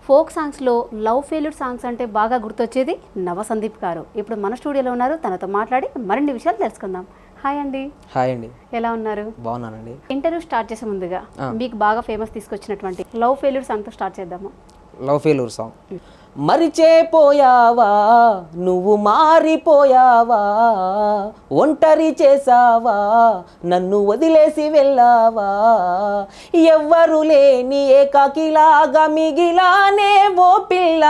Folk సాంగ్స్లో love failure songs అంటే బాగా గుర్తొచ్చేది నవ సందీప్ గారు. ఇప్పుడు మన స్టూడియోలో ఉన్నారు. తనతో మాట్లాడి మరిన్ని విషయాలు తెలుసుకుందాం. హాయ్ అండి. హాయ్ అండి. ఎలా ఉన్నారు? బాగున్నానండి. ఇంటర్వ్యూ స్టార్ట్ చేసే ముందుగా మీకు బాగా ఫేమస్ తీసుకొచ్చినటువంటి లవ్ ఫెయిల్యూర్ సాంగ్తో స్టార్ట్ చేద్దాము. లవ్ ఫెయిల్యూర్ సాంగ్. మరిచేపోయావా నువ్వు, మారిపోయావా, ఒంటరి చేసావా, నన్ను వదిలేసి వెళ్ళావా, ఎవ్వరు లేని ఏకాకిలాగా మిగిలానే ఓ పిల్ల,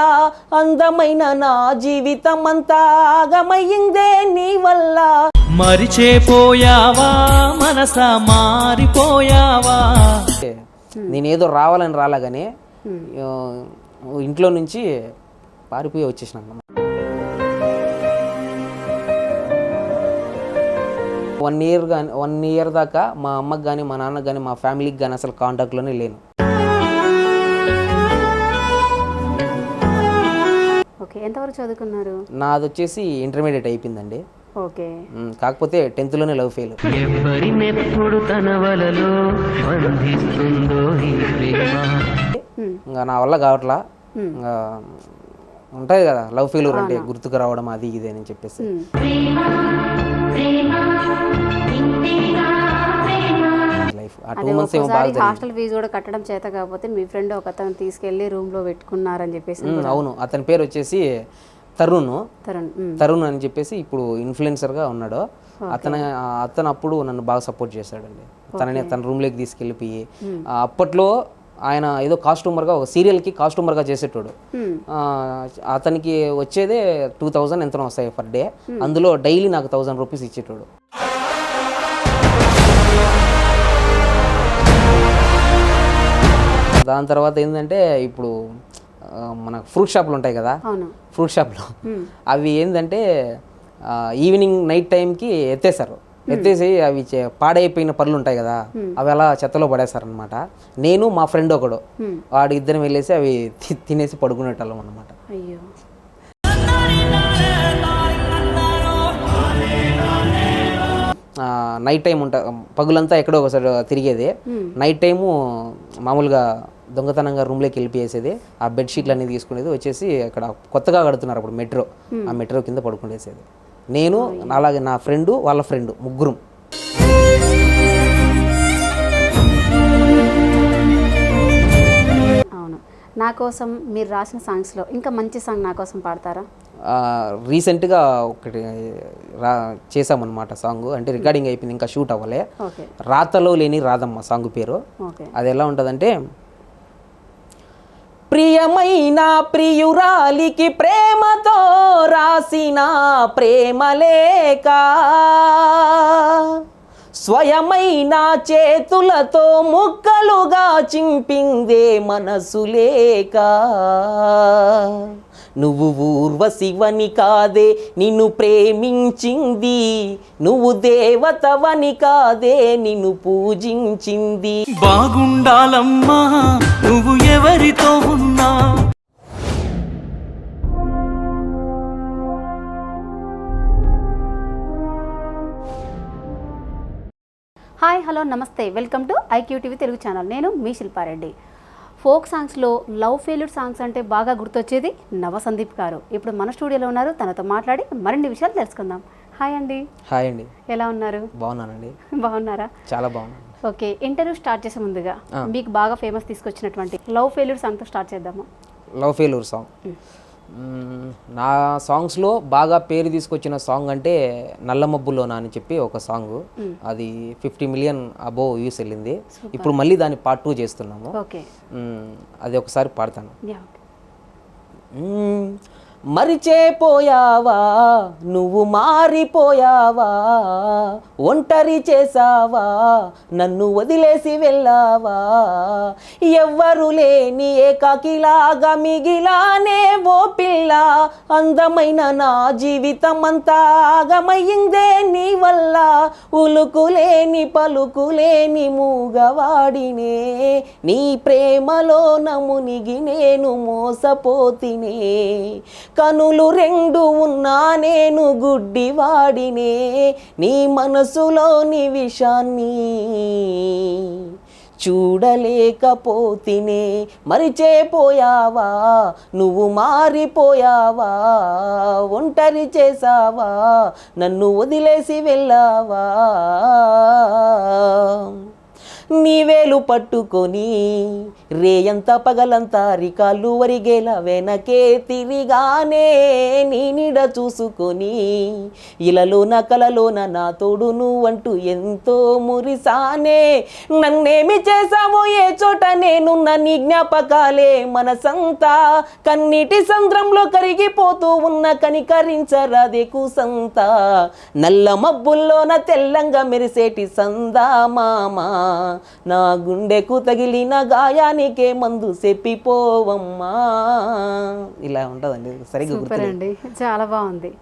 అందమైన నా జీవితం అంతా ఆగమయ్యిందే నీ వల్ల. మరిచేపోయావా మనసా, మారిపోయావా. నేనేదో రావాలని రాలాగానే ఇంట్లో నుంచి పారిపోయి వచ్చేసిన. 1 year దాకా మా అమ్మకి కానీ మా నాన్నకి కానీ మా ఫ్యామిలీకి కానీ అసలు కాంటాక్ట్లోనే లేను. ఓకే, ఎంతవరకు చదువుకున్నారు? నాది వచ్చేసి ఇంటర్మీడియట్ అయిపోయిందండి. ఓకే, కాకపోతే 10th లోనే లవ్ ఫెయిల్. ఇంకా నా వల్ల కావట్లా. ఇంకా ఉంటుంది కదా లవ్ ఫెయిల్యూర్ అంటే గుర్తుకు రావడం అది ఇది అని చెప్పేసి. లైఫ్ ఆ 2 months ఏమో బాగా హాస్టల్ ఫీజు కూడా కట్టడం చేత కాకపోతే మీ ఫ్రెండ్ ఒక అతను తీసుకెళ్లి రూమ్ లో పెట్టుకున్నారని చెప్పేసి. అవును, అతని పేరు వచ్చేసి తరుణ్ అని చెప్పేసి ఇప్పుడు ఇన్ఫ్లుయెన్సర్గా ఉన్నాడు. అతను అప్పుడు నన్ను బాగా సపోర్ట్ చేశాడండి. తన రూమ్లోకి తీసుకెళ్ళిపోయి అప్పట్లో ఆయన ఏదో కాస్ట్యూమర్గా ఒక సీరియల్కి కాస్ట్యూమర్గా చేసేటోడు. అతనికి వచ్చేదే 2000 ఎంతనో వస్తాయి పర్ డే. అందులో డైలీ నాకు 1000 రూపీస్ ఇచ్చేటోడు. దాని తర్వాత ఏంటంటే ఇప్పుడు మన ఫ్రూట్ షాపులు ఉంటాయి కదా, ఫ్రూట్ షాప్లో అవి ఏంటంటే ఈవినింగ్ నైట్ టైంకి ఎత్తేసి అవి పాడైపోయిన పళ్ళు ఉంటాయి కదా, అవి అలా చెత్తలో పడేస్తారనమాట. నేను మా ఫ్రెండ్ ఒకడు వాడు ఇద్దరం వెళ్ళేసి అవి తినేసి పడుకునేటోళ్ళం అనమాట. అయ్యో, నైట్ టైం పగులంతా ఎక్కడో ఒకసారి తిరిగేది. నైట్ టైము మామూలుగా దొంగతనంగా రూమ్లోకి వెళ్ళిపోయేసేది. ఆ బెడ్షీట్లు అన్నీ తీసుకునేది, వచ్చేసి అక్కడ కొత్తగా కడుతున్నారు అప్పుడు మెట్రో, ఆ మెట్రో కింద పడుకునేసేది. నేను అలాగే నా ఫ్రెండు వాళ్ళ ఫ్రెండు ముగ్గురం. అవును, నా కోసం మీరు రాసిన సాంగ్స్లో ఇంకా మంచి సాంగ్ నా కోసం పాడతారా? రీసెంట్గా ఒకటి చేసామన్నమాట సాంగ్. అంటే రికార్డింగ్ అయిపోయింది, ఇంకా షూట్ అవ్వలే. రాతలో లేని రాధమ్మ సాంగ్ పేరు. అది ఎలా ఉంటుందంటే, ప్రియమైన ప్రియురాలికి ప్రేమతో రాసిన ప్రేమలేక, స్వయమైన చేతులతో ముక్కలుగా చింపిందే మనసులేక, నువ్వు ఊర్వశివని కాదే నిన్ను ప్రేమించింది, నువ్వు దేవతవని కాదే నిన్ను పూజించింది. బాగుండాలమ్మా నువ్వు ఎవరితో ఉన్నా. హాయ్, హలో, నమస్తే, welcome to IQTV Telugu channel. నేను మీ శిల్పారెడ్డి. ఫోక్ సాంగ్స్లో లవ్ ఫెయిల్యూర్ సాంగ్స్ అంటే బాగా గుర్తొచ్చేది నవ సందీప్ గారు. ఇప్పుడు మన స్టూడియోలో ఉన్నారు. తనతో మాట్లాడి మరిన్ని విషయాలు తెలుసుకుందాం. హాయ్ అండి. హాయ్ అండి. ఎలా ఉన్నారు? బాగున్నానండి. బాగున్నారా? చాలా బాగున్నాను. ఓకే, ఇంటర్వ్యూ స్టార్ట్ చేసే ముందుగా మీకు బాగా ఫేమస్ తీసుకొచ్చినటువంటి లవ్ ఫెయిల్యూర్ సాంగ్తో స్టార్ట్ చేద్దాము. Love failure song. నా సాంగ్స్లో బాగా పేరు తీసుకొచ్చిన సాంగ్ అంటే నల్లమబ్బులోనా అని చెప్పి ఒక సాంగ్. అది 50 million అబోవ్ వ్యూస్ వెళ్ళింది. ఇప్పుడు మళ్ళీ దాన్ని part 2 చేస్తున్నాము. అది ఒకసారి పాడతాను. మరిచేపోయావా నువ్వు, మారిపోయావా, ఒంటరి చేసావా, నన్ను వదిలేసి వెళ్ళావా, ఎవ్వరు లేని ఏకాకిలాగా మిగిలానే ఓ పిల్ల, అందమైన నా జీవితం అంతా ఆగమయ్యిందే నీ వల్ల, ఉలుకులేని పలుకులేని మూగవాడినే, నీ ప్రేమలో నమునిగి నేను మోసపోతినే, కనులు 2 ఉన్నా నేను గుడ్డివాడినే, నీ మనసులోని విషాన్ని చూడలేకపోతినే మరిచేపోయావా నువ్వు మారిపోయావా ఒంటరి చేసావా నన్ను వదిలేసి వెళ్ళావా నీవేలు పట్టుకొని రేయంత పగలంతా రికాళ్ళు వరిగేలా వెనకే తిరిగానే నీ నీడ చూసుకొని ఇలలోన కలలోన నా తోడు నువ్వంటూ ఎంతో మురిసానే నన్నేమి చేసావో ఏ చోట నేనున్న నీ జ్ఞాపకాలే మనసంతా కన్నీటి సంద్రంలో కరిగిపోతూ ఉన్న కనికరించరాదే కూసంతా నల్ల మబ్బుల్లోన తెల్లంగా మెరిసేటి సందా మామా నా గుండెకు తగిలిన గాయానికే మందు చెప్పిపోవమ్మా ఇలా ఉంటుందండి సరిగ్గా సూపర్ అండి, చాలా బాగుంది.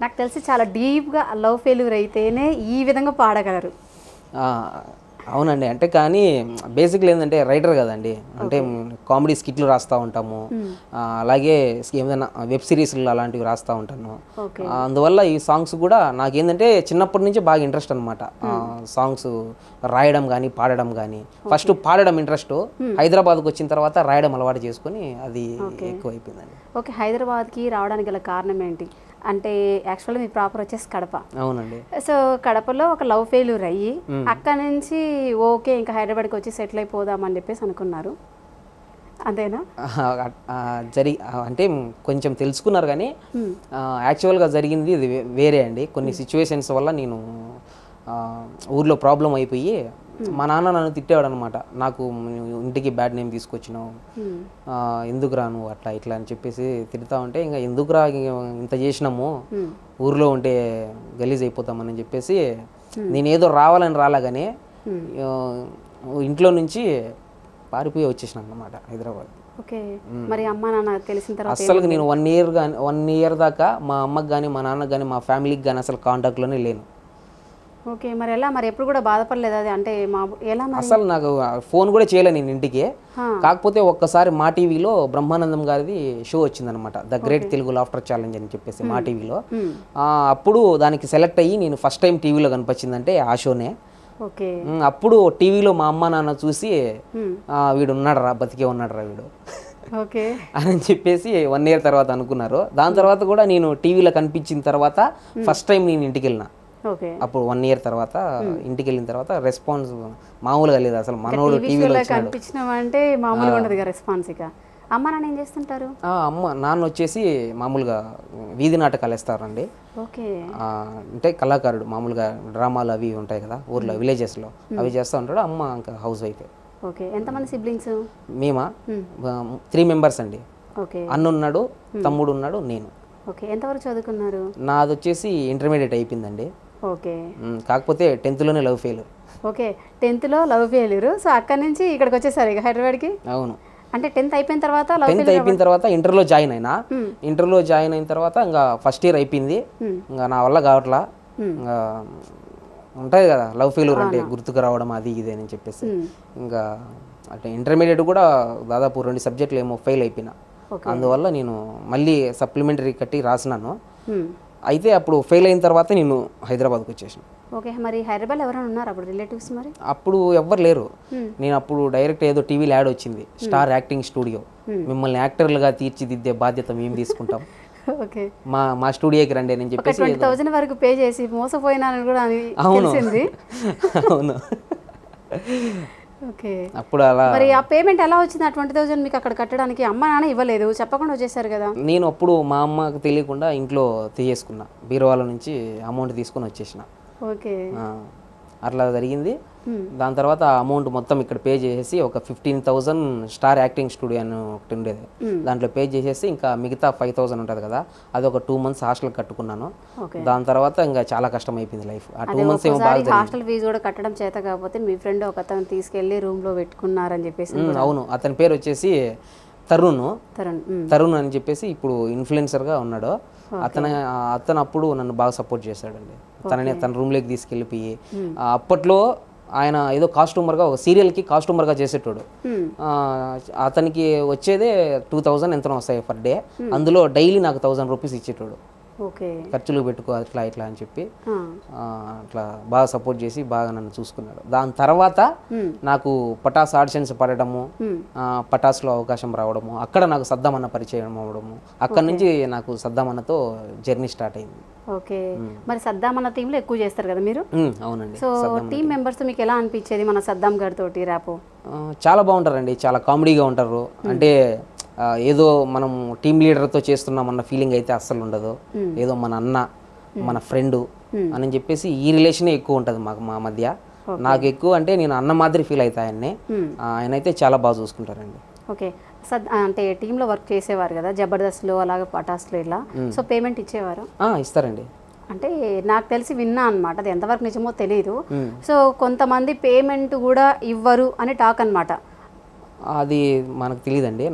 నాకు తెలిసి చాలా డీప్గా లవ్ ఫెయిల్యూర్ అయితేనే ఈ విధంగా పాడగలరు. అవునండి. అంటే కానీ బేసిక్లీ ఏంటంటే రైటర్ కదండి, అంటే కామెడీ స్కిట్లు రాస్తూ ఉంటాము, అలాగే ఏదైనా వెబ్ సిరీస్లు అలాంటివి రాస్తూ ఉంటాను. అందువల్ల ఈ సాంగ్స్ కూడా నాకేంటంటే చిన్నప్పటి నుంచి బాగా ఇంట్రెస్ట్ అనమాట. సాంగ్స్ రాయడం కానీ పాడడం కానీ. ఫస్ట్ పాడడం ఇంట్రెస్ట్, హైదరాబాద్కి వచ్చిన తర్వాత రాయడం అలవాటు చేసుకొని అది ఎక్కువ అయిపోయిందండి. ఓకే, హైదరాబాద్కి రావడానికి గల కారణం ఏంటి అంటే యాక్చువల్గా మీ ప్రాపర్ వచ్చేసి కడప. అవునండి. సో కడపలో ఒక లవ్ ఫెయిల్యూర్ అయ్యి అక్కడ నుంచి ఓకే ఇంకా హైదరాబాద్కి వచ్చి సెటిల్ అయిపోదామని చెప్పేసి అనుకున్నారు, అంతేనా? అంటే కొంచెం తెలుసుకున్నారు కానీ యాక్చువల్గా జరిగింది ఇది వేరే అండి. కొన్ని సిచ్యువేషన్స్ వల్ల నేను ఊర్లో ప్రాబ్లం అయిపోయి మా నాన్న నన్ను తిట్టేవాడు అనమాట. నాకు ఇంటికి బ్యాడ్ నేమ్ తీసుకొచ్చినావు, ఎందుకురా నువ్వు అట్లా ఇట్లా అని చెప్పేసి తిడతా ఉంటే ఇంకా ఎందుకురా ఇంత చేసినాము, ఊర్లో ఉంటే గలీజ్ అయిపోతామని చెప్పేసి నేనేదో రావాలని రాలాగానే ఇంట్లో నుంచి పారిపోయి వచ్చేసినాను అనమాట హైదరాబాద్. ఓకే, మరి అమ్మ నాన్న తెలిసిన తర్వాత అసలు నేను 1 year దాకా మా అమ్మకి కానీ మా నాన్నకి కానీ మా ఫ్యామిలీకి కానీ అసలు కాంటాక్ట్లోనే లేను. ఓకే, మరి ఎలా, మరి ఎప్పుడు కూడా బాధపడలేదు అది అంటే ఎలా? అసలు నాకు ఫోన్ కూడా చేయలేదు నేను ఇంటికి. కాకపోతే ఒక్కసారి మా టీవీలో బ్రహ్మానందం గారిది షో వచ్చిందనమాట, the great Telugu laughter challenge అని చెప్పేసి మా టీవీలో. అప్పుడు దానికి సెలెక్ట్ అయ్యి నేను ఫస్ట్ టైం టీవీలో కనిపించిందంటే ఆ షోనే. ఓకే, అప్పుడు టీవీలో మా అమ్మ నాన్న చూసి వీడు ఉన్నాడు రా, బతికే ఉన్నాడు రా వీడు ఓకే అని చెప్పేసి 1 year తర్వాత అనుకున్నారు. దాని తర్వాత కూడా నేను టీవీలో కనిపించిన తర్వాత ఫస్ట్ టైం నేను ఇంటికి వెళ్ళిన. అప్పుడు 1 year తర్వాత ఇంటికి వెళ్ళిన తర్వాత రెస్పాన్స్ మామూలుగా లేదు అసలు. మనోడు టీవీలో కనిపించినామంటే మామూలుగా ఉండదు కదా రెస్పాన్స్. ఇక అమ్మ నాన్న ఏం చేస్తుంటారు? అమ్మ నాన్న వచ్చేసి మామూలుగా వీధి నాటకాలు వేస్తారండి. ఓకే, అంటే కళాకారుడు, మామూలుగా డ్రామాలు అవి ఉంటాయి కదా ఊర్లో విలేజెస్లో, అవి చేస్తూ ఉంటాడు. అమ్మ ఇంకా హౌస్ వైఫ్. ఓకే, ఎంతమంది సిబ్లింగ్స్? మేమా 3 members అండి. ఓకే, అన్న ఉన్నాడు, తమ్ముడు ఉన్నాడు, నేను. ఓకే, ఎంతవరకు చదువుకున్నారు? నాది వచ్చేసి ఇంటర్మీడియట్ అయిపోయిందండి. ఓకే, కాకపోతే 10th love fail. Okay, 10th love failure. So అక్కడ నుంచి ఇక్కడికి వచ్చేసారు ఇక హైదరాబాద్కి? అవును. అంటే 10th అయిపోయిన తర్వాత 10th అయిపోయిన తర్వాత ఇంటర్లో జాయిన్ అయినా. ఇంటర్లో జాయిన్ అయిన తర్వాత ఇంకా ఫస్ట్ ఇయర్ అయిపోయింది. ఇంకా నా వల్ల కావట్లా. ఇంకా ఉంటుంది కదా లవ్ ఫెయిల్యూర్ అంటే గుర్తుకు రావడం అది ఇది అని చెప్పేసి ఇంకా అంటే ఇంటర్మీడియట్ కూడా దాదాపు 2 subjects ఏమో ఫెయిల్ అయిపోయినా. అందువల్ల నేను మళ్ళీ సప్లిమెంటరీ కట్టి రాసినాను. అయితే అప్పుడు ఫెయిల్ అయిన తర్వాత నేను హైదరాబాద్కి వచ్చేసాను. ఓకే, మరి హైదరాబాద్ ఎవరైనా ఉన్నారు అప్పుడు రిలేటివ్స్? మరి అప్పుడు ఎవ్వరు లేరు. నేను అప్పుడు డైరెక్ట్ ఏదో టీవీలో యాడ్ వచ్చింది, స్టార్ యాక్టింగ్ స్టూడియో, మిమ్మల్ని యాక్టర్లుగా తీర్చిదిద్దే బాధ్యత మేము తీసుకుంటాం, ఓకే మా స్టూడియోకి రండి అని చెప్పేసి 20,000 వరకు పే చేసి మోసపోయినానని కూడా తెలిసింది. అవును. ఓకే, అప్పుడు అలా మరి ఆ పేమెంట్ ఎలా వచ్చింది? ఆ 20,000 మీకు అక్కడ కట్టడానికి అమ్మ నాన్న ఇవ్వలేదు, చెప్పకుండా వచ్చేసారు కదా? నేను అప్పుడు మా అమ్మకి తెలియకుండా ఇంట్లో తీసేసుకున్నా, బీరువాల నుంచి అమౌంట్ తీసుకొని వచ్చేసిన. ఓకే, అట్లా జరిగింది. దాని తర్వాత ఆ అమౌంట్ మొత్తం ఇక్కడ పే చేసేసి ఒక 15,000 స్టార్ యాక్టింగ్ స్టూడియో అని ఒకటి ఉండేది, దాంట్లో పే చేసేసి ఇంకా మిగతా 5,000 ఉంటుంది కదా, అది ఒక 2 months హాస్టల్ కట్టుకున్నాను. దాని తర్వాత ఇంకా చాలా కష్టం అయిపోయింది లైఫ్. ఆ 2 months ఏమో బాగా హాస్టల్ ఫీజు కూడా కట్టడం చేత కాకపోతే మీ ఫ్రెండ్ ఒక అతను తీసుకెళ్లి రూమ్ లో పెట్టుకున్నారని చెప్పేసి. అవును, అతని పేరు వచ్చేసి తరుణ్ అని చెప్పేసి ఇప్పుడు ఇన్ఫ్లుయెన్సర్గా ఉన్నాడు. అతను అప్పుడు నన్ను బాగా సపోర్ట్ చేశాడండి. తన రూమ్లోకి తీసుకెళ్ళిపోయి అప్పట్లో ఆయన ఏదో కాస్ట్యూమర్గా ఒక సీరియల్కి కాస్ట్యూమర్గా చేసేటోడు. అతనికి వచ్చేదే 2,000 ఎంతనో వస్తాయి పర్ డే, అందులో డైలీ నాకు 1,000 రూపీస్ ఇచ్చేటోడు. ఓకే. ఖర్చులు పెట్టుకో అట్లా ఇట్లా అని చెప్పి అట్లా బాగా సపోర్ట్ చేసి బాగా నన్ను చూసుకున్నాడు. దాని తర్వాత నాకు పటాస్ ఆడిషన్స్ పడటము, పటాస్లో అవకాశం రావడము, అక్కడ నాకు సద్దాం అన్న పరిచయం అవ్వడము, అక్కడ నుంచి నాకు సద్దాం అన్నతో జర్నీ స్టార్ట్ అయింది. ఓకే. మరి సద్దాం అన్న టీంలో ఎక్కువ చేస్తారు కదా మీరు? అవునండి. సో టీం మెంబర్స్ మీకు ఎలా అనిపించేది మన సద్దాం గారితో ర్యాపో? చాలా బాగుంటారండి, చాలా కామెడీగా ఉంటారు. అంటే ఏదో మనం టీం లీడర్తో చేస్తున్నామన్న ఫీలింగ్ అయితే అస్సలు ఉండదు. ఏదో మన అన్న, మన ఫ్రెండు అని చెప్పేసి ఈ రిలేషనే ఎక్కువ ఉంటుంది మా మధ్య. నాకు ఎక్కువ అంటే నేను అన్న మాదిరి ఫీల్ అవుతా ఆయన్ని. ఆయన అయితే చాలా బాగా చూసుకుంటారండి. ఓకే. అంటే టీంలో వర్క్ చేసేవారు కదా జబర్దస్త్లో అలాగే పటాస్లో ఇలా, సో పేమెంట్ ఇచ్చేవారు? ఇస్తారండి. అంటే నాకు తెలిసి విన్నా అనమాట, అది ఎంతవరకు నిజమో తెలియదు. సో కొంతమంది పేమెంట్ కూడా ఇవ్వరు అని టాక్ అనమాట. అది మనకు తెలియదండి.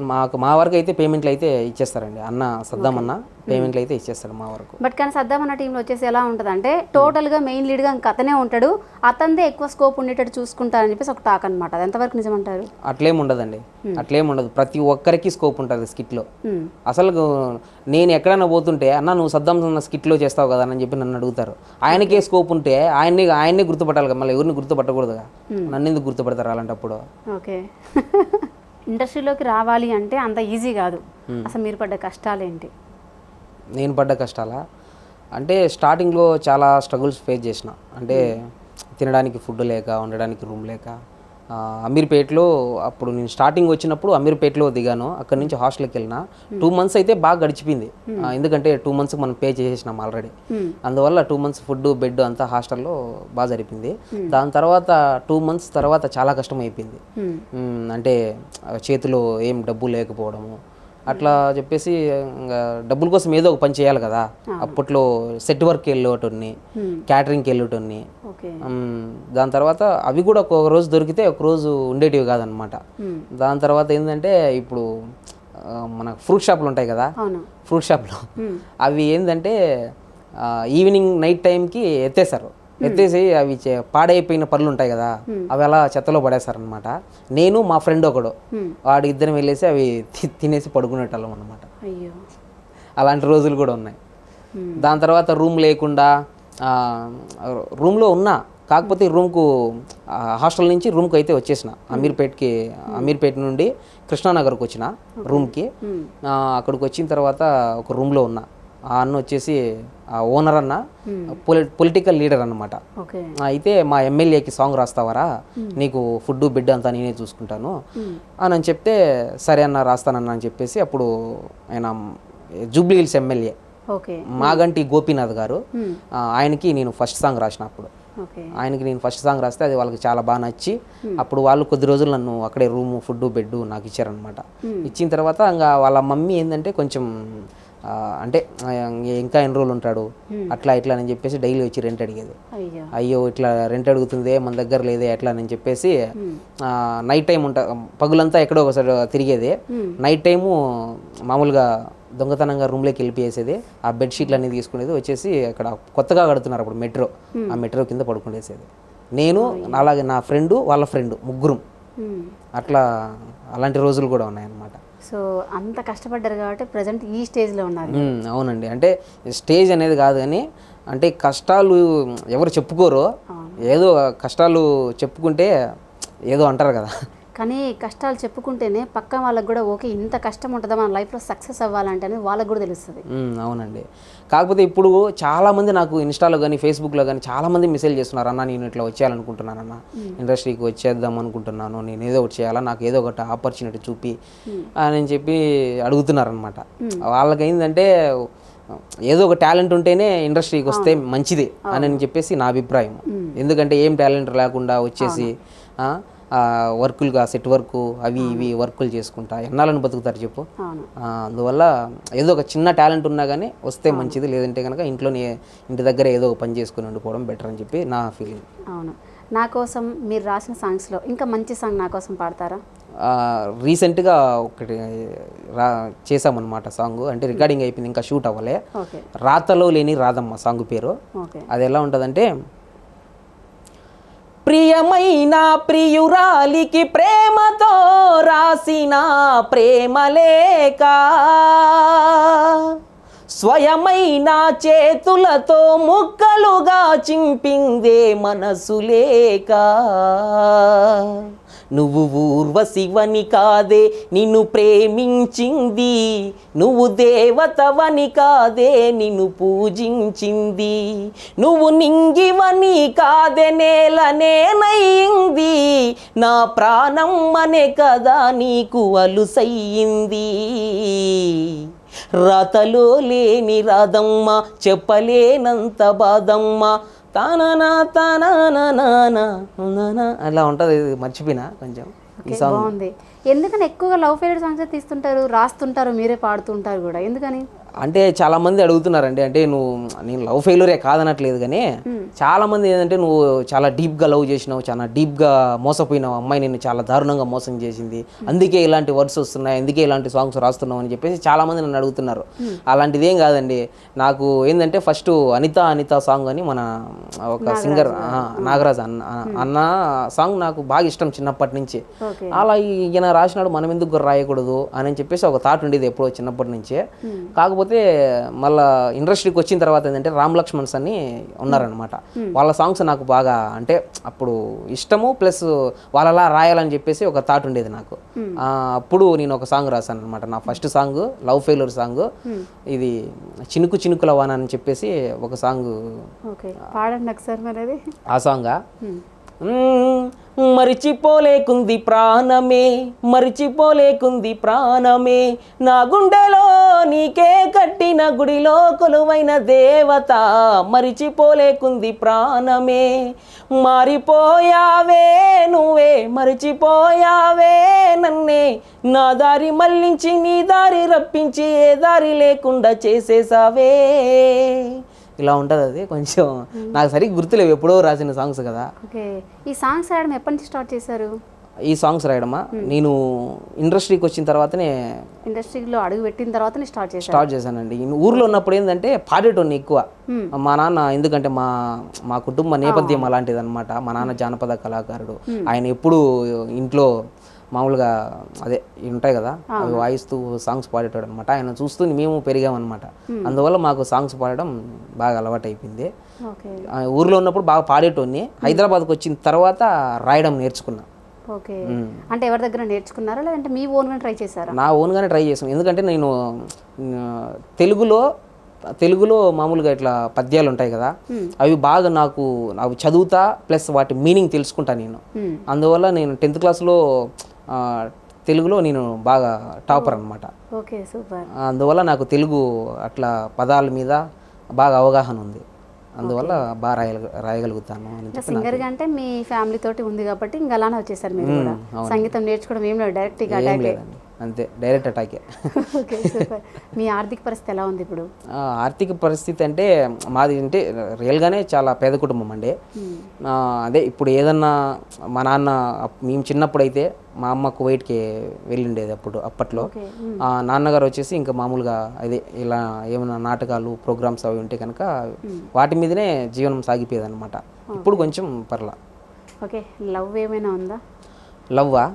మా వరకు అయితే పేమెంట్లు అయితే ఇచ్చేస్తారండి. అన్న సద్దాం అన్న పేమెంట్లు అయితే ఇచ్చేస్తాడు మా వరకు. బట్ కానీ సద్దాం అన్న టీంలో వచ్చేసి ఎలా ఉంటుంది అంటే టోటల్గా మెయిన్ లీడ్గా ఇంకా అతనే ఉంటాడు, అతనిదే ఎక్కువ స్కోప్ ఉండేటట్టు చూసుకుంటారని చెప్పేసి ఒక టాక్ అనమాట. అది ఎంతవరకు నిజమంటారు? అట్లేం ఉండదండి, అట్లేం ఉండదు. ప్రతి ఒక్కరికి స్కోప్ ఉంటుంది స్కిట్లో. అసలు నేను ఎక్కడైనా పోతుంటే అన్న నువ్వు సద్దాం అన్న స్కిట్లో చేస్తావు కదా అని చెప్పి నన్ను అడుగుతారు. ఆయనకే స్కోప్ ఉంటే ఆయన్నే గుర్తుపట్టాలి కదా, మళ్ళీ ఎవరిని గుర్తుపట్టకూడదుగా. నన్ను ఎందుకు గుర్తుపడతారు అలాంటప్పుడు? ఓకే. ఇండస్ట్రీలోకి రావాలి అంటే అంత ఈజీ కాదు. అసలు మీరు పడ్డ కష్టాలు ఏంటి? నేను పడ్డ కష్టాలా అంటే స్టార్టింగ్లో చాలా స్ట్రగుల్స్ ఫేస్ చేసిన. అంటే తినడానికి ఫుడ్ లేక, ఉండడానికి రూమ్ లేక. అమీర్పేట్లో అప్పుడు నేను స్టార్టింగ్ వచ్చినప్పుడు అమీర్పేట్లో దిగాను. అక్కడ నుంచి హాస్టల్కి వెళ్ళిన 2 months అయితే బాగా గడిచిపోయింది. ఎందుకంటే 2 months మనం పే చేసేసినాం ఆల్రెడీ. అందువల్ల 2 months ఫుడ్ బెడ్ అంతా హాస్టల్లో బాగా జరిపింది. దాని తర్వాత 2 months తర్వాత చాలా కష్టం అయిపోయింది. అంటే చేతిలో ఏం డబ్బు లేకపోవడము అట్లా చెప్పేసి ఇంకా డబ్బుల కోసం ఏదో ఒక పని చేయాలి కదా. అప్పట్లో సెట్ వర్క్ వెళ్ళేటోన్ని, క్యాటరింగ్కి వెళ్ళేటోన్ని. దాని తర్వాత అవి కూడా ఒక రోజు దొరికితే ఒక రోజు ఉండేటివి కాదనమాట. దాని తర్వాత ఏంటంటే ఇప్పుడు మన ఫ్రూట్ షాపులు ఉంటాయి కదా, ఫ్రూట్ షాప్లో అవి ఏంటంటే ఈవినింగ్ నైట్ టైంకి ఎత్తేసి అవి పాడైపోయిన పళ్ళు ఉంటాయి కదా, అవి అలా చెత్తలో పడేస్తారనమాట. నేను మా ఫ్రెండ్ ఒకడు వాడు ఇద్దరం వెళ్ళేసి అవి తినేసి పడుకునేటోళ్ళం అనమాట. అలాంటి రోజులు కూడా ఉన్నాయి. దాని తర్వాత రూమ్ లేకుండా రూమ్లో ఉన్నా, కాకపోతే రూమ్కు హాస్టల్ నుంచి రూమ్కి అయితే వచ్చేసిన. అమీర్పేట నుండి కృష్ణానగర్కి వచ్చిన రూమ్కి. అక్కడికి వచ్చిన తర్వాత ఒక రూమ్లో ఉన్నా. ఆ అన్న వచ్చేసి ఆ ఓనర్ అన్న పొలిటికల్ లీడర్ అన్నమాట. అయితే మా ఎమ్మెల్యేకి సాంగ్ రాస్తావరా, నీకు ఫుడ్ బెడ్ అంతా నేనే చూసుకుంటాను అని చెప్తే సరే అన్న రాస్తానన్న అని చెప్పేసి అప్పుడు ఆయన Jubilee hills MLA Maganti Gopinath గారు, ఆయనకి నేను ఫస్ట్ సాంగ్ రాసిన. అప్పుడు ఆయనకి నేను ఫస్ట్ సాంగ్ రాస్తే అది వాళ్ళకి చాలా బాగా నచ్చి అప్పుడు వాళ్ళు కొద్ది రోజులు నన్ను అక్కడే రూము ఫుడ్ బెడ్ నాకు ఇచ్చారనమాట. ఇచ్చిన తర్వాత ఇంకా వాళ్ళ మమ్మీ ఏంటంటే కొంచెం అంటే ఇంకా ఎన్ని రోజులు ఉంటాడు అట్లా ఇట్లా అని చెప్పేసి డైలీ వచ్చి రెంట్ అడిగేది. అయ్యో ఇట్లా రెంట్ అడుగుతుంది మన దగ్గర లేదే ఎట్లా అని చెప్పేసి నైట్ టైం పగులంతా ఎక్కడో ఒకసారి తిరిగేది. నైట్ టైము మామూలుగా దొంగతనంగా రూమ్లోకి వెళ్ళిపోయేసేది. ఆ బెడ్షీట్లు అన్నీ తీసుకునేది, వచ్చేసి అక్కడ కొత్తగా కడుతున్నారు అప్పుడు మెట్రో, ఆ మెట్రో కింద పడుకునేసేది. నేను అలాగే నా ఫ్రెండు వాళ్ళ ఫ్రెండు ముగ్గురం అట్లా. అలాంటి రోజులు కూడా ఉన్నాయన్నమాట. సో అంత కష్టపడ్డారు కాబట్టి ప్రజెంట్ ఈ స్టేజ్లో ఉన్నారు. అవునండి. అంటే స్టేజ్ అనేది కాదు కానీ అంటే కష్టాలు ఎవరు చెప్పుకోరో, ఏదో కష్టాలు చెప్పుకుంటే ఏదో అంటారు కదా, కానీ కష్టాలు చెప్పుకుంటేనే పక్క వాళ్ళకి కూడా ఓకే ఇంత కష్టం ఉంటుందా మన లైఫ్లో సక్సెస్ అవ్వాలంటే అనేది వాళ్ళకి కూడా తెలుస్తుంది. అవునండి. కాకపోతే ఇప్పుడు చాలామంది నాకు ఇన్స్టాలో కానీ ఫేస్బుక్లో కానీ చాలామంది మెసేజ్ చేస్తున్నారు, అన్న నేను ఇట్లా వచ్చేయాలనుకుంటున్నాను, అన్న ఇండస్ట్రీకి వచ్చేద్దాం అనుకుంటున్నాను, నేను ఏదో ఒకటి చేయాలా, నాకు ఏదో ఒకటి ఆపర్చునిటీ చూపి అని చెప్పి అడుగుతున్నారు అనమాట. వాళ్ళకి ఏంటంటే ఏదో ఒక టాలెంట్ ఉంటేనే ఇండస్ట్రీకి వస్తే మంచిది అని చెప్పేసి నా అభిప్రాయం. ఎందుకంటే ఏం టాలెంట్ లేకుండా వచ్చేసి వర్కులుగా సెట్ వర్క్ అవి ఇవి వర్కులు చేసుకుంటా ఎన్నాళ్ళని బతుకుతారు చెప్పు. అందువల్ల ఏదో ఒక చిన్న టాలెంట్ ఉన్నా కానీ వస్తే మంచిది, లేదంటే కనుక ఇంటి దగ్గర ఏదో ఒక పని చేసుకుని ఉండిపోవడం బెటర్ అని చెప్పి నా ఫీలింగ్. అవును. నా కోసం మీరు రాసిన సాంగ్స్లో ఇంకా మంచి సాంగ్ నా కోసం పాడతారా? రీసెంట్గా ఒకటి చేసామన్నమాట సాంగ్, అంటే రికార్డింగ్ అయిపోయింది, ఇంకా షూట్ అవ్వలే. రాతలో లేని రాధమ్మ సాంగ్ పేరు. అది ఎలా ఉంటుందంటే, ప్రియమైన ప్రియురాలికి ప్రేమతో రాసిన ప్రేమలేక, స్వయమైన చేతులతో ముక్కలుగా చింపిందే మనసు లేక నువ్వు ఊర్వశివని కాదే నిన్ను ప్రేమించింది, నువ్వు దేవతవని కాదే నిన్ను పూజించింది, నువ్వు నింగివని కాదే నేలనేనయ్యింది, నా ప్రాణం అనే కదా నీకు అలుసయ్యింది. రాతలో లేని రాదమ్మ చెప్పలేనంత బాధమ్మ తానా అలా ఉంటుంది. మర్చిపోయినా కొంచెం ఈ సాంగ్. బాగుంది. ఎందుకని ఎక్కువగా లవ్ ఫెయిల్యూర్ సాంగ్స్ తీస్తుంటారు, రాస్తుంటారు, మీరే పాడుతుంటారు కూడా, ఎందుకని? అంటే చాలా మంది అడుగుతున్నారండి. అంటే నేను లవ్ ఫెయిల్యూరే కాదనట్లేదు, కానీ చాలా మంది ఏంటంటే నువ్వు చాలా డీప్గా లవ్ చేసినావు, చాలా డీప్గా మోసపోయినావు, అమ్మాయి నిన్ను చాలా దారుణంగా మోసం చేసింది, అందుకే ఇలాంటి వర్డ్స్ వస్తున్నాయి, అందుకే ఇలాంటి సాంగ్స్ రాస్తున్నావు అని చెప్పేసి చాలా మంది నన్ను అడుగుతున్నారు. అలాంటిది ఏం కాదండి. నాకు ఏంటంటే ఫస్ట్ అనిత సాంగ్ అని మన ఒక సింగర్ నాగరాజ్ అన్న సాంగ్ నాకు బాగా ఇష్టం చిన్నప్పటి నుంచి. అలా ఈయన రాసినాడు మనం ఎందుకు రాయకూడదు అని చెప్పేసి ఒక థాట్ ఉండేది ఎప్పుడో చిన్నప్పటి నుంచే. కాకపోతే మళ్ళీ ఇండస్ట్రీకి వచ్చిన తర్వాత ఏంటంటే రామ్ లక్ష్మణ్స్ అని ఉన్నారనమాట. వాళ్ళ సాంగ్స్ నాకు బాగా అంటే అప్పుడు ఇష్టము, ప్లస్ వాళ్ళలా రాయాలని చెప్పేసి ఒక థాట్ ఉండేది నాకు. అప్పుడు నేను ఒక సాంగ్ రాశాను అనమాట. నా first song love failure song ఇది చినుకు చినుకుల వాన అని చెప్పేసి ఒక సాంగ్. ఆ సాంగా మరిచిపోలేకుంది ప్రాణమే, మరిచిపోలేకుంది ప్రాణమే, నా గుండెలో నీకే కట్టిన గుడిలో కొలువైన దేవత, మరిచిపోలేకుంది ప్రాణమే, మారిపోయావే నువ్వే, మరిచిపోయావే నన్నే, నా దారి మళ్ళించి నీ దారి రప్పించి ఏ దారి లేకుండా చేసేసావే. ఇలా ఉంటుంది. అది కొంచెం నాకు సరిగ్గా గుర్తులేవు, ఎప్పుడో రాసిన సాంగ్స్ కదా. ఓకే, ఈ సాంగ్స్ రాయడం ఎప్పటి నుంచి స్టార్ట్ చేశారు? ఈ సాంగ్స్ రాయడమా నేను ఇండస్ట్రీకి వచ్చిన తర్వాతనే, ఇండస్ట్రీలో అడుగు పెట్టిన తర్వాతనే స్టార్ట్ చేశానండి. ఊర్లో ఉన్నప్పుడు ఏంటంటే పాడేటోని ఎక్కువ. మా నాన్న ఎందుకంటే మా కుటుంబ నేపథ్యం అలాంటిది అనమాట. మా నాన్న జానపద కళాకారుడు. ఆయన ఎప్పుడు ఇంట్లో మామూలుగా అదే ఉంటాయి కదా అవి వాయిస్తూ సాంగ్స్ పాడేటాడు అనమాట. ఆయన చూస్తూ మేము పెరిగామన్నమాట. అందువల్ల మాకు సాంగ్స్ పాడడం బాగా అలవాటు అయిపోయింది. ఊర్లో ఉన్నప్పుడు బాగా పాడేటోని. హైదరాబాద్కి వచ్చిన తర్వాత రాయడం నేర్చుకున్నా. ఓకే, అంటే ఎవరి దగ్గర నేర్చుకున్నారా లేదంటే మీ ఓన్గా ట్రై చేశారా? నా ఓన్గానే ట్రై చేసాను. ఎందుకంటే నేను తెలుగులో మామూలుగా ఇట్లా పద్యాలు ఉంటాయి కదా, అవి బాగా నాకు చదువుతా, ప్లస్ వాటి మీనింగ్ తెలుసుకుంటా నేను. అందువల్ల నేను 10th క్లాస్లో తెలుగులో నేను బాగా టాపర్ అనమాట. Okay, super. అందువల్ల నాకు తెలుగు అట్లా పదాల మీద బాగా అవగాహన ఉంది. అందువల్ల బాగా రాయగలుగుతాను అని చెప్పి. సింగర్గా అంటే మీ ఫ్యామిలీ తోటి ఉంది కాబట్టి ఇంకా అలానే వచ్చేసారు మీరు కూడా. సంగీతం నేర్చుకోవడం ఏం లేదు, డైరెక్ట్గా లేదండి, అంతే డైరెక్ట్ అటాకే. Okay, super. మీ ఆర్థిక పరిస్థితి ఎలా ఉంది ఇప్పుడు? ఆర్థిక పరిస్థితి అంటే మాది అంటే రియల్గానే చాలా పేద కుటుంబం అండి. అదే ఇప్పుడు ఏదన్నా మా నాన్న మేము చిన్నప్పుడు అయితే మా అమ్మ కువైట్కి వెళ్ళిండేది అప్పట్లో. నాన్నగారు వచ్చేసి ఇంకా మామూలుగా అదే ఇలా ఏమైనా నాటకాలు ప్రోగ్రామ్స్ అవి ఉంటే కనుక వాటి మీదనే జీవనం సాగిపోయేది అనమాట. ఇప్పుడు కొంచెం పర్లా. ఓకే, లవ్ ఏమైనా ఉందా? లవ్వా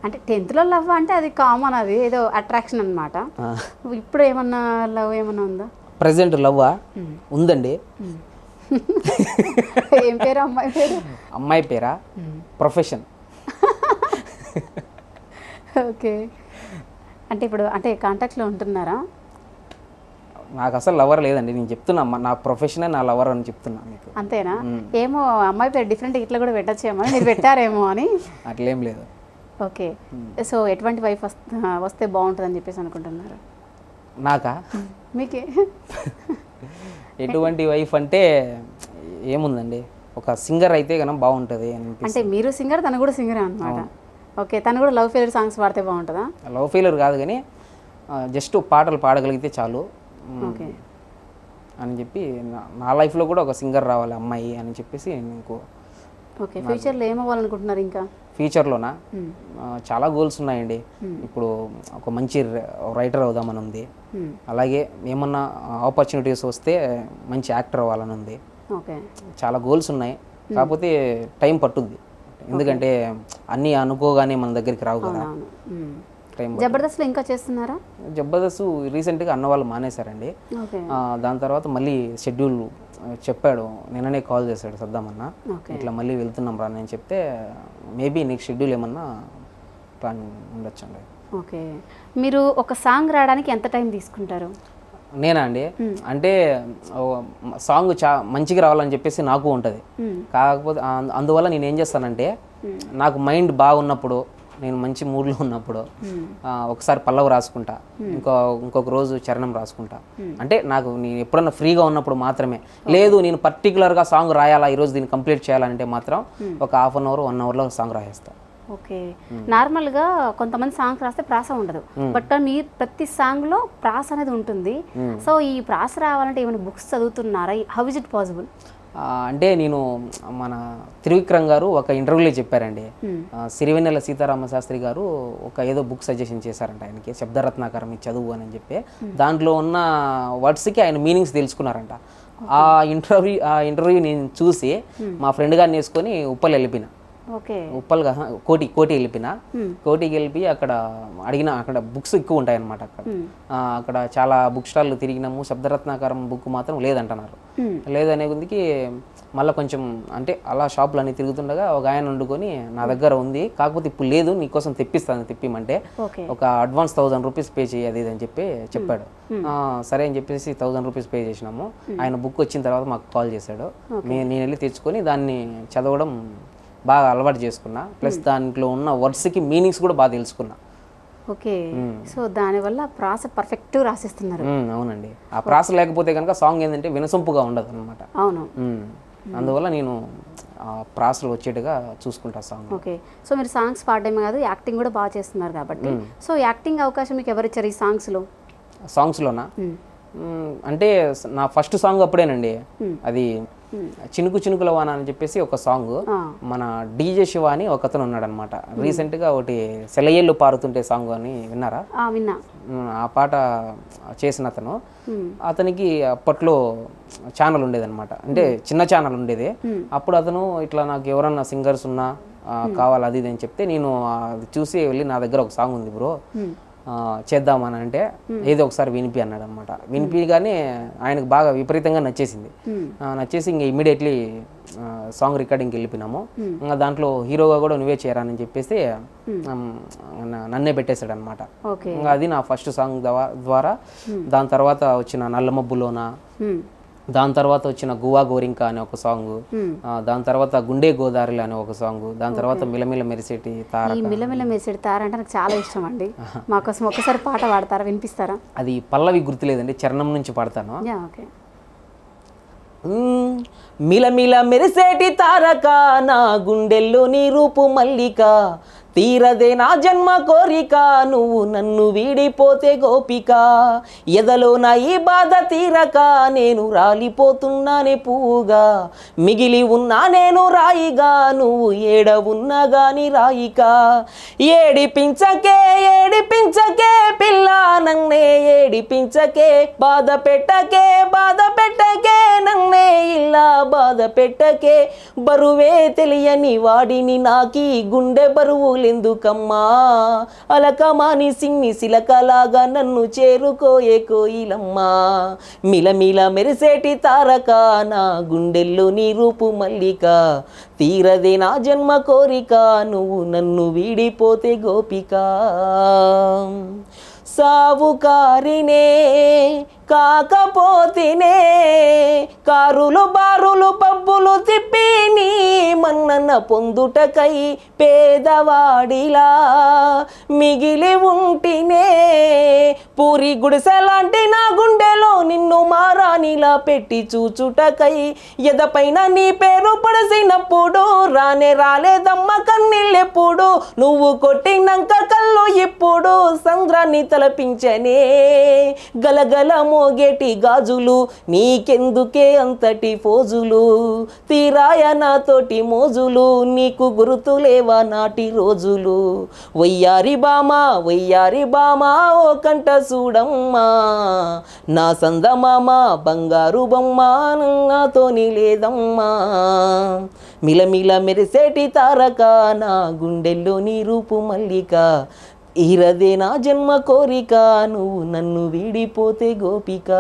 అంటే 10th లవ్ అంటే అది కామన్, అది ఏదో అట్రాక్షన్ అనమాట. ఇప్పుడు ఏమన్నా లవ్ ఏమన్నా ఉందా? ప్రెసెంట్ లవ్వా ఉందండి. ఏం పేరు అమ్మాయి పేరు? అమ్మాయి పేరా? ప్రొఫెషన్. ఓకే, అంటే ఇప్పుడు అంటే కాంటాక్ట్లో ఉంటున్నారా? నాకు అసలు లవర్ లేదండి. నేను చెప్తున్నా నా ప్రొఫెషనే నా లవర్ అని చెప్తున్నా మీకు. అంతేనా? ఏమో అమ్మాయి పేరు డిఫరెంట్ ఇట్లా కూడా పెట్టచ్చేమో, మీరు పెట్టారేమో అని. అట్లేం లేదు. ఓకే, సో ఎటువంటి వైఫ్ వస్తే బాగుంటుందని చెప్పేసి అనుకుంటున్నారు? నాకా? మీకే ఎటువంటి వైఫ్ అంటే ఏముందండి, ఒక సింగర్ అయితే కనుక బాగుంటుంది అని. అంటే మీరు సింగర్, తను కూడా సింగర్ అనమాట. ఓకే, తను కూడా లవ్ ఫెయిల్యూర్ సాంగ్స్ పాడితే బాగుంటుందా? లవ్ ఫెయిల్యూర్ కాదు కానీ జస్ట్ పాటలు పాడగలిగితే చాలు అని చెప్పి నా లైఫ్లో కూడా ఒక సింగర్ రావాలి అమ్మాయి అని చెప్పేసి నీకు. ఓకే, ఫ్యూచర్లో ఏమవ్వాలనుకుంటున్నారు ఇంకా? ఫ్యూచర్లోనా చాలా గోల్స్ ఉన్నాయండి. ఇప్పుడు ఒక మంచి రైటర్ అవుదామని ఉంది. అలాగే ఏమన్నా ఆపర్చునిటీస్ వస్తే మంచి యాక్టర్ అవ్వాలని ఉంది. చాలా గోల్స్ ఉన్నాయి. కాకపోతే టైం పట్టుద్ది, ఎందుకంటే అన్నీ అనుకోగానే మన దగ్గరికి రావు కదా. టైం జబర్దస్త్లో ఇంకా చేస్తున్నారా? జబర్దస్త్ రీసెంట్గా అన్న వాళ్ళు మానేశారండి. ఓకే. దాని తర్వాత మళ్ళీ షెడ్యూల్ చెప్పాడు, నిన్ననే కాల్ చేశాడు సద్దామన్న, ఇట్లా మళ్ళీ వెళ్తున్నాం రా నేను చెప్తే మేబీ నెక్స్ట్ షెడ్యూల్ ఏమన్నా ప్లాన్ ఉండొచ్చండి. ఓకే. మీరు ఒక సాంగ్ రాయడానికి ఎంత టైం తీసుకుంటారు? నేనా అండి, అంటే సాంగ్ మంచిగా రావాలని చెప్పేసి నాకు ఉంటుంది. కాకపోతే అందువల్ల నేను ఏం చేస్తానంటే, నాకు మైండ్ బాగున్నప్పుడు, నేను మంచి మూడ్లో ఉన్నప్పుడు ఒకసారి పల్లవి రాసుకుంటా, ఇంకొక రోజు చరణం రాసుకుంటా. అంటే నాకు నేను ఎప్పుడన్నా ఫ్రీగా ఉన్నప్పుడు మాత్రమే. లేదు నేను పర్టికులర్గా సాంగ్ రాయాలా, ఈరోజు దీన్ని కంప్లీట్ చేయాలంటే మాత్రం ఒక హాఫ్ అన్ అవర్ 1 అవర్లో సాంగ్ రాయేస్తా. ఓకే. నార్మల్గా కొంతమంది సాంగ్స్ రాస్తే ప్రాస ఉండదు, బట్ మీరు ప్రతి సాంగ్లో ప్రాస అనేది ఉంటుంది. సో ఈ ప్రాస రావాలంటే ఏమైనా బుక్స్ చదువుతున్నారా? How is it possible? అంటే నేను మన త్రివిక్రమ్ గారు ఒక ఇంటర్వ్యూలో చెప్పారండి, సిరివెన్నెల సీతారామ శాస్త్రి గారు ఒక ఏదో బుక్ సజెషన్ చేశారంట ఆయనకి, శబ్దరత్నాకరం ఇది చదువు అని చెప్పి. దాంట్లో ఉన్న వర్డ్స్కి ఆయన మీనింగ్స్ తెలుసుకున్నారంట. ఆ ఇంటర్వ్యూ నేను చూసి మా ఫ్రెండ్ గారిని వేసుకొని ఉప్పల్ వెళ్ళిపోయినా. ఉప్పల్గా కోటికి వెళ్ళిపోయినా. కోటికి వెళ్ళి అక్కడ అడిగిన, అక్కడ బుక్స్ ఎక్కువ ఉంటాయి అన్నమాట. అక్కడ చాలా బుక్ స్టాల్లు తిరిగినాము, శబ్దరత్నాకరం బుక్ మాత్రం లేదంటున్నారు. లేదనే కొద్దికి మళ్ళీ కొంచెం అంటే అలా షాపులు అన్నీ తిరుగుతుండగా ఒక ఆయన వండుకొని నా దగ్గర ఉంది, కాకపోతే ఇప్పుడు లేదు, నీకోసం తెప్పిస్తాను, తెప్పిమంటే ఒక అడ్వాన్స్ 1000 రూపీస్ పే చేయి అది అని చెప్పి చెప్పాడు. సరే అని చెప్పేసి 1000 రూపీస్ పే చేసినాము. ఆయన బుక్ వచ్చిన తర్వాత మాకు కాల్ చేశాడు. నేను వెళ్ళి తెచ్చుకొని దాన్ని చదవడం బాగా అలవాటు చేసుకున్నా. ప్లస్ దాంట్లో ఉన్న వర్డ్స్కి మీనింగ్స్ కూడా బాగా తెలుసుకున్నా. ఓకే. సో దానివల్ల ప్రాస పర్ఫెక్ట్ రాసిస్తున్నారు. అవునండి. ఆ ప్రాస లేకపోతే కనుక సాంగ్ ఏంటంటే వినసొంపుగా ఉండదు అనమాట. అవును. అందువల్ల నేను ప్రాసలు వచ్చేట్టుగా చూసుకుంటా సాంగ్. ఓకే. సో మీరు సాంగ్స్ పాడడమే కాదు, యాక్టింగ్ కూడా బాగా చేస్తున్నారు కాబట్టి, సో యాక్టింగ్ అవకాశం మీకు ఎవరు ఇచ్చారు ఈ సాంగ్స్లోనా? అంటే నా ఫస్ట్ సాంగ్ అప్పుడేనండి, అది చినుకు చినుకుల వాన అని చెప్పేసి ఒక సాంగ్. మన డీజే శివ అని ఒకతను ఉన్నాడు అనమాట. రీసెంట్గా ఒకటి సెలయేళ్ళు పారుతుంటే సాంగ్ అని విన్నారా? విన్నా. ఆ పాట చేసిన అతనికి అప్పట్లో ఛానల్ ఉండేదన్నమాట, అంటే చిన్న ఛానల్ ఉండేది. అప్పుడు అతను ఇట్లా నాకు ఎవరన్నా సింగర్స్ ఉన్నా కావాలి అది ఇది అని చెప్తే నేను అది చూసి వెళ్ళి, నా దగ్గర ఒక సాంగ్ ఉంది బ్రో చేద్దామని అంటే, ఏదో ఒకసారి వినిపి అన్నాడు అనమాట. వినిపిగానే ఆయనకు బాగా విపరీతంగా నచ్చేసింది. నచ్చేసి ఇంకా ఇమ్మీడియట్లీ సాంగ్ రికార్డింగ్కి వెళ్ళిపోయినాము. ఇంకా దాంట్లో హీరోగా కూడా నువ్వే చేరానని చెప్పేసి నన్నే పెట్టేశాడు అనమాట. ఇంకా అది నా ఫస్ట్ సాంగ్ ద్వారా. దాని తర్వాత వచ్చిన నల్లమబ్బులోన, దాని తర్వాత వచ్చిన గువా గోరింక అనే ఒక సాంగ్, దాని తర్వాత గుండె గోదావరిలో అనే ఒక సాంగ్, దాని తర్వాత మిలమిల మెరిసేటి తార. మిలమిల మెరిసేటి తార అంటే నాకు చాలా ఇష్టం అండి. మాకోసం ఒకసారి పాట పాడతారా, వినిపిస్తారా? అది పల్లవి గుర్తులేదండి, చరణం నుంచి పాడతాను. మిలమిల మెరిసేటి తారక, నా గుండెల్లో నీ రూపు మల్లిక, తీరదే నా జన్మ కోరిక, నువ్వు నన్ను వీడిపోతే గోపిక, ఎదలో నా ఈ బాధ తీరక, నేను రాలిపోతున్నానే పువ్వుగా, మిగిలి ఉన్నా నేను రాయిగా, నువ్వు ఏడ ఉన్నా గాని రాయిక, ఏడిపించకే ఏడిపించకే పిల్ల నన్నే ఏడిపించకే, బాధ పెట్టకే నన్నే ఇలా బాధ పెట్టకే, బరువే తెలియని వాడిని నాకి గుండె బరువు ఎందుకమ్మా, అలకమాని సిన్ని సిలకలాగా నన్ను చేరుకోయే కోయిలమ్మా, మిలమిల మెరిసేటి తారక, నా గుండెల్లో నీ రూపు మల్లిక, తీరదే నా జన్మ కోరిక, నువ్వు నన్ను వీడిపోతే గోపిక, సావుకారినే కాకపోతేనే, కారులు బారులు పబ్బులు తిప్పి నీ మన్నన పొందుటకై పేదవాడిలా మిగిలి ఉంటినే, పూరి గుడిసెలాంటి నా గుండెలో నిన్ను మారానిలా పెట్టి చూచుటకై, ఎదపైన నీ పేరు పడసినప్పుడు రానే రాలేదమ్మ కన్నీళ్ళెప్పుడు, నువ్వు కొట్టినాక కళ్ళు ఇప్పుడు సంద్రాన్ని తలపించనే, గలగల మోగేటి గాజులు నీకెందుకే అంతటి ఫోజులు, తీరాయ నాతోటి మోజులు నీకు గుర్తులేవా నాటి రోజులు, వయ్యారి బామా ఓ కంట చూడమ్మా, నా సందమామ బంగారు బొమ్మ నాతోని లేదమ్మా, మిలమిల మెరిసేటి తారక, నా గుండెల్లో నీ రూపు మల్లిక, ఈరదే నా జన్మ కోరిక నువ్వు నన్ను వీడిపోతే గోపిక